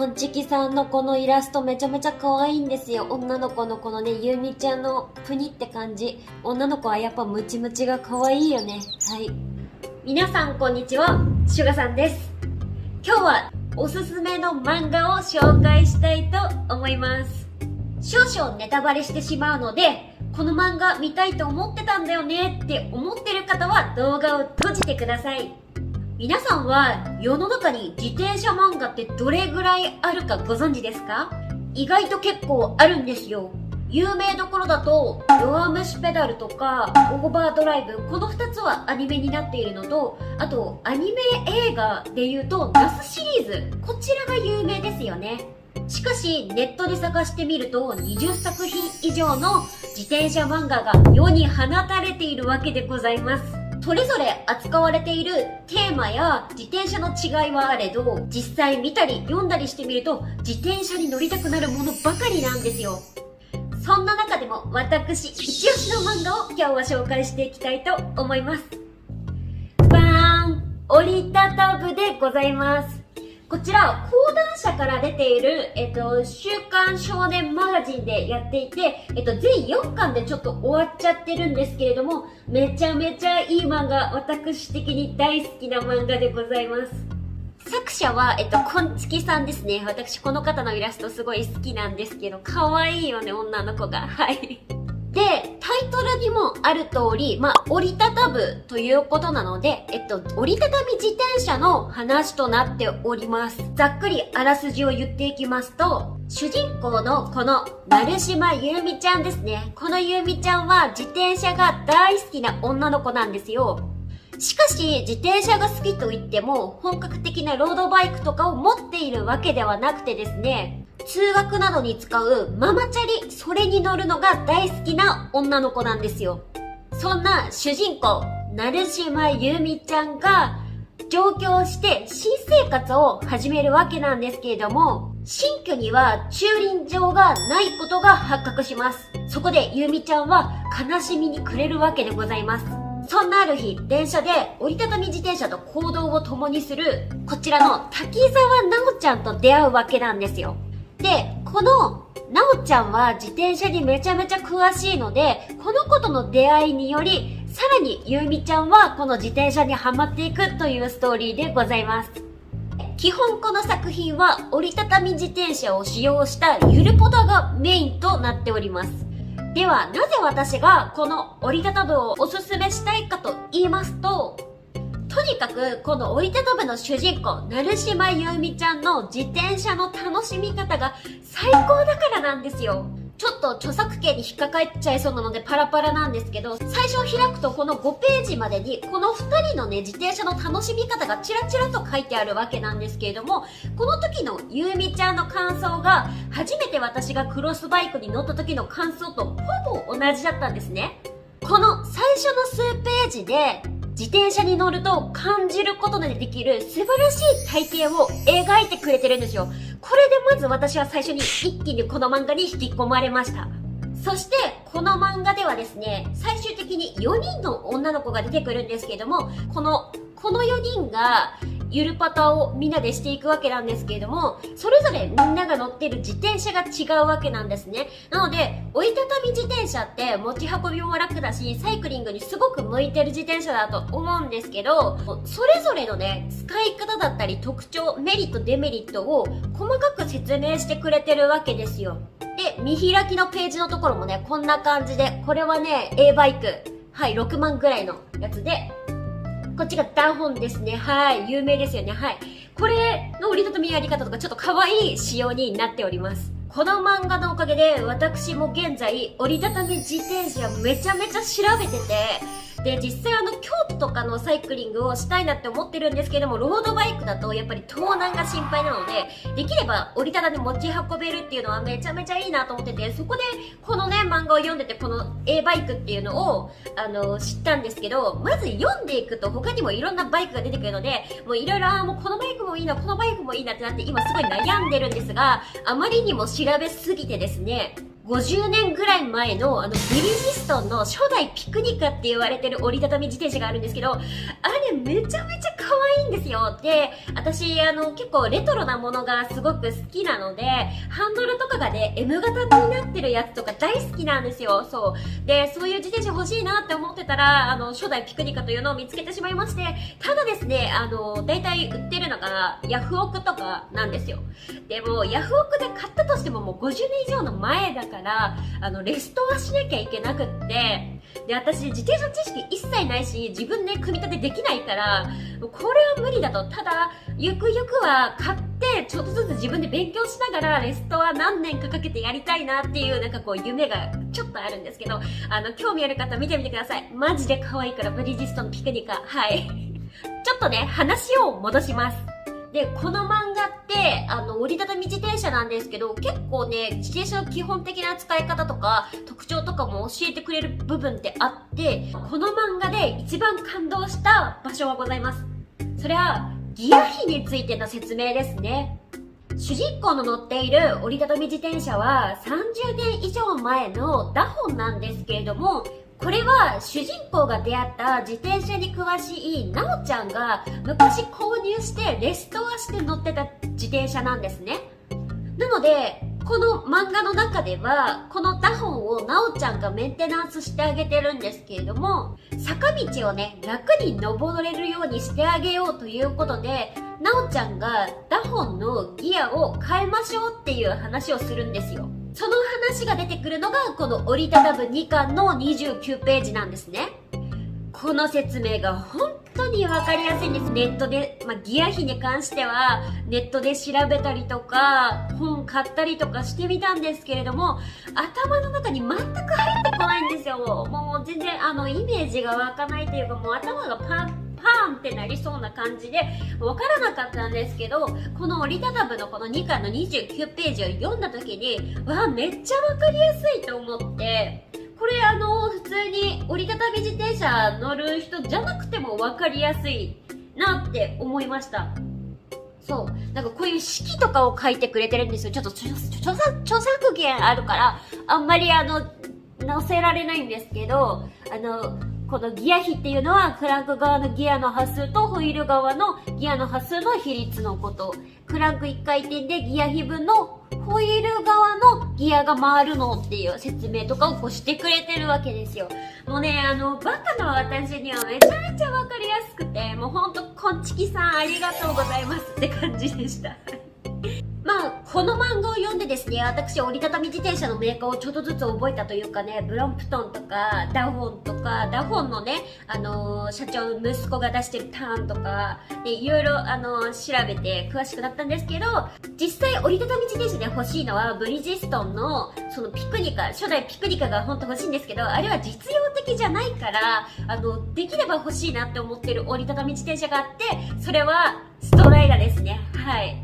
こんちきさんのこのイラストめちゃめちゃ可愛いんですよ。女の子のこのね、ゆうみちゃんのプニって感じ。女の子はやっぱムチムチが可愛いよね。はい。皆さんこんにちは、シュガさんです。今日はおすすめの漫画を紹介したいと思います。少々ネタバレしてしまうので、この漫画見たいと思ってたんだよねって思ってる方は動画を閉じてください。皆さんは世の中に自転車漫画ってどれぐらいあるかご存知ですか？意外と結構あるんですよ。有名どころだと弱虫ペダルとかオーバードライブ、この2つはアニメになっているのと、あとアニメ映画で言うとナスシリーズ、こちらが有名ですよね。しかしネットで探してみると20作品以上の自転車漫画が世に放たれているわけでございます。それぞれ扱われているテーマや自転車の違いはあれど、実際見たり読んだりしてみると自転車に乗りたくなるものばかりなんですよ。そんな中でも私一押しの漫画を今日は紹介していきたいと思います。バーン、折りたたぶでございます。こちら講談社から出ている、週刊少年マガジンでやっていて、全4巻でちょっと終わっちゃってるんですけれども、めちゃめちゃいい漫画、私的に大好きな漫画でございます。作者は、こんちきさんですね。私この方のイラストすごい好きなんですけど、可愛いよね、女の子が。はい。で、タイトルにもある通り、折りたたぶということなので、折りたたみ自転車の話となっております。ざっくりあらすじを言っていきますと、主人公のこの成島ゆうみちゃんですね。このゆうみちゃんは自転車が大好きな女の子なんですよ。しかし、自転車が好きと言っても、本格的なロードバイクとかを持っているわけではなくてですね、通学などに使うママチャリ、それに乗るのが大好きな女の子なんですよ。そんな主人公、成島ゆうみちゃんが上京して新生活を始めるわけなんですけれども、新居には駐輪場がないことが発覚します。そこでゆうみちゃんは悲しみに暮れるわけでございます。そんなある日、電車で折りたたみ自転車と行動を共にするこちらの滝沢なおちゃんと出会うわけなんですよ。で、このなおちゃんは自転車にめちゃめちゃ詳しいので、この子との出会いにより、さらにゆうみちゃんはこの自転車にハマっていくというストーリーでございます。基本この作品は折りたたみ自転車を使用したゆるポタがメインとなっております。では、なぜ私がこの折りたたぶをおすすめしたいかと言いますと、とにかくこの折りたたぶの主人公、成島ゆうみちゃんの自転車の楽しみ方が最高だからなんですよ。ちょっと著作権に引っかかっちゃいそうなのでパラパラなんですけど、最初開くとこの5ページまでにこの2人のね、自転車の楽しみ方がチラチラと書いてあるわけなんですけれども、この時のゆうみちゃんの感想が初めて私がクロスバイクに乗った時の感想とほぼ同じだったんですね。この最初の数ページで自転車に乗ると感じることでできる素晴らしい体験を描いてくれてるんですよ。これでまず私は最初に一気にこの漫画に引き込まれました。そしてこの漫画ではですね、最終的に4人の女の子が出てくるんですけれども、この4人がゆるパタをみんなでしていくわけなんですけれども、それぞれみんなが乗ってる自転車が違うわけなんですね。なので、折りたたみ自転車って持ち運びも楽だし、サイクリングにすごく向いてる自転車だと思うんですけど、それぞれのね、使い方だったり特徴、メリット、デメリットを細かく説明してくれてるわけですよ。で、見開きのページのところもね、こんな感じで、これはね、A バイク。はい、6万ぐらいのやつで、こっちがダホンですね。はい。有名ですよね。はい。これの折りたたみやり方とかちょっと可愛い仕様になっております。この漫画のおかげで私も現在折りたたみ自転車めちゃめちゃ調べてて、で、実際京都とかのサイクリングをしたいなって思ってるんですけども、ロードバイクだとやっぱり盗難が心配なので、できれば折りたたみ持ち運べるっていうのはめちゃめちゃいいなと思ってて、そこでこのね、漫画を読んでて、この A バイクっていうのを、知ったんですけど、まず読んでいくと他にもいろんなバイクが出てくるので、もういろいろ、もうこのバイクもいいな、このバイクもいいなってなって今すごい悩んでるんですが、あまりにも調べすぎてですね、50年ぐらい前のブリヂストンの初代ピクニカって言われてる折りたたみ自転車があるんですけど、あれめちゃめちゃ可愛いんですよ。で、私結構レトロなものがすごく好きなので、ハンドルとかがね、M 型になってるやつとか大好きなんですよ。そう。で、そういう自転車欲しいなって思ってたら、初代ピクニカというのを見つけてしまいまして、ただですね、だいたい売ってるのがヤフオクとかなんですよ。でも、ヤフオクで買ったとしてももう50年以上の前だから、レストアしなきゃいけなくって、で、私、自転車知識一切ないし、自分で組み立てできないから、これは無理だと。ただ、ゆくゆくは買って、ちょっとずつ自分で勉強しながら、レストア何年かかけてやりたいなっていう、なんかこう、夢がちょっとあるんですけど、興味ある方見てみてください。マジで可愛いから、ブリヂストンピクニカ。はい。ちょっとね、話を戻します。で、この漫画って、折りたたみ自転車なんですけど、結構ね、自転車の基本的な使い方とか、特徴とかも教えてくれる部分ってあって、この漫画で一番感動した場所はございます。それは、ギア比についての説明ですね。主人公の乗っている折りたたみ自転車は、30年以上前のダホンなんですけれども、これは主人公が出会った自転車に詳しいなおちゃんが昔購入してレストアして乗ってた自転車なんですね。なので、この漫画の中では、このダホンをなおちゃんがメンテナンスしてあげてるんですけれども、坂道をね、楽に登れるようにしてあげようということで、なおちゃんがダホンのギアを変えましょうっていう話をするんですよ。その話が出てくるのがこの折りたたむ2巻の29ページなんですね。この説明が本当にわかりやすいんです。ネットで、ギア比に関してはネットで調べたりとか本買ったりとかしてみたんですけれども、頭の中に全く入ってこないんですよ。もう全然イメージが湧かないというか、もう頭がパーンってなりそうな感じでわからなかったんですけど、この折りたたむのこの2巻の29ページを読んだ時に、めっちゃわかりやすいと思って、これ普通に折りたたみ自転車乗る人じゃなくてもわかりやすいなって思いました。そう。なんかこういう式とかを書いてくれてるんですよ。ちょっと著作権あるから、あんまり載せられないんですけど、このギア比っていうのはクランク側のギアの波数とホイール側のギアの波数の比率のこと。クランク1回転でギア比分のホイール側のギアが回るのっていう説明とかをこうしてくれてるわけですよ。もうね、バカな私にはめちゃめちゃわかりやすくて、もうほんと、こんちきさんありがとうございますって感じでした。この漫画を読んでですね、私、折りたたみ自転車のメーカーをちょっとずつ覚えたというかね、ブロンプトンとか、ダホンとか、ダホンのね、社長の息子が出してるターンとか、で、いろいろ、調べて詳しくなったんですけど、実際折りたたみ自転車で欲しいのは、ブリヂストンの、そのピクニカ、初代ピクニカが本当欲しいんですけど、あれは実用的じゃないから、できれば欲しいなって思ってる折りたたみ自転車があって、それは、ストライダですね。はい。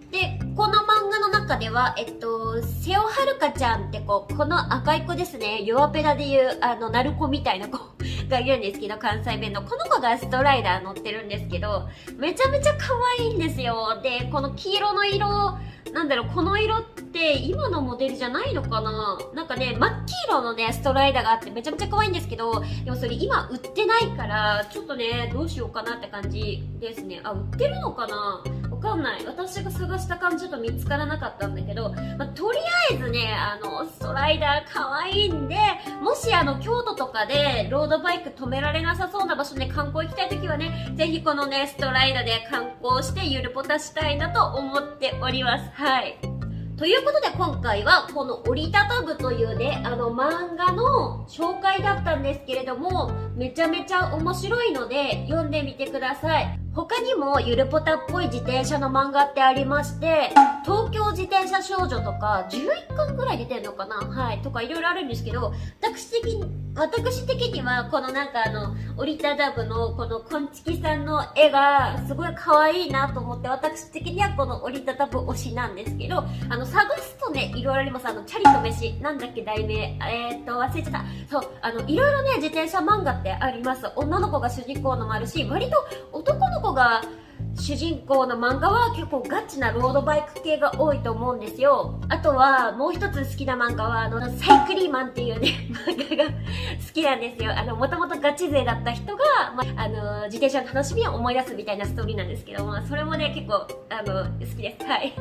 で、この漫画の中では、瀬尾はるかちゃんってこの赤い子ですね、弱ペダでいう、ナルコみたいな子がいるんですけど、関西弁の。この子がストライダー乗ってるんですけど、めちゃめちゃ可愛いんですよ。で、この黄色の色、この色って今のモデルじゃないのかな？なんかね、真っ黄色のね、ストライダーがあってめちゃめちゃ可愛いんですけど、でもそれ今売ってないから、ちょっとね、どうしようかなって感じですね。売ってるのかな？わかんない。私が探した感じちょっと見つからなかったんだけど、とりあえずね、ストライダー可愛いんで、もし京都とかでロードバイク止められなさそうな場所で観光行きたいときはね、ぜひこのね、ストライダーで観光してゆるぽたしたいなと思っております。はい。ということで今回はこの折りたたむというね、漫画の紹介だったんですけれども、めちゃめちゃ面白いので読んでみてください。他にもゆるぽたっぽい自転車の漫画ってありまして、東京自転車少女とか11巻くらい出てるのかな、はい、とかいろいろあるんですけど、私的にはこの折りたたむのこのこんちきさんの絵がすごい可愛いなと思って、私的にはこの折りたたむ推しなんですけど、探すとね、いろいろあります。チャリと飯、なんだっけ題名、忘れちゃった。そう、いろいろね、自転車漫画ってあります。女の子が主人公のもあるし、割と男の子が主人公の漫画は結構ガチなロードバイク系が多いと思うんですよ。あとはもう一つ好きな漫画はサイクリーマンっていうね漫画が好きなんですよ。もともとガチ勢だった人が、自転車の楽しみを思い出すみたいなストーリーなんですけども、それもね結構好きです。はい。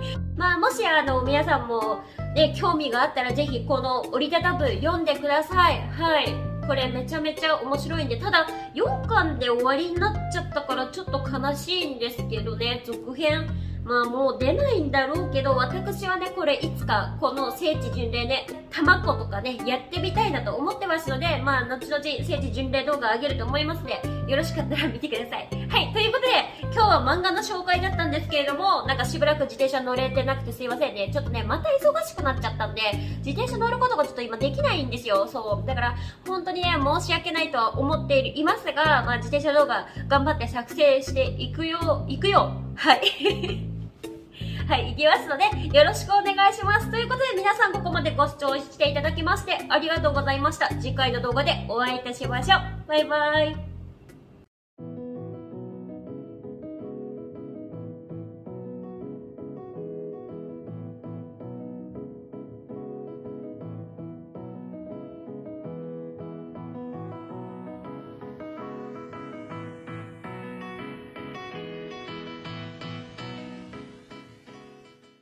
もし皆さんもね興味があったらぜひこの折りたたぶ読んでください。はい。これめちゃめちゃ面白いんで、ただ4巻で終わりになっちゃったからちょっと悲しいんですけどね、続編もう出ないんだろうけど、私はねこれいつかこの聖地巡礼ね卵とかねやってみたいなと思ってますので、後々聖地巡礼動画上げると思いますので、よろしかったら見てください。はい、ということで今日は漫画の紹介だったんですけれども、なんかしばらく自転車乗れてなくてすいませんね。ちょっとねまた忙しくなっちゃったんで、自転車乗ることがちょっと今できないんですよ。そうだから本当にね申し訳ないとは思っていますが、自転車動画頑張って作成していくよはいはい、いきますので、よろしくお願いします。ということで、皆さんここまでご視聴していただきまして、ありがとうございました。次回の動画でお会いいたしましょう。バイバイ。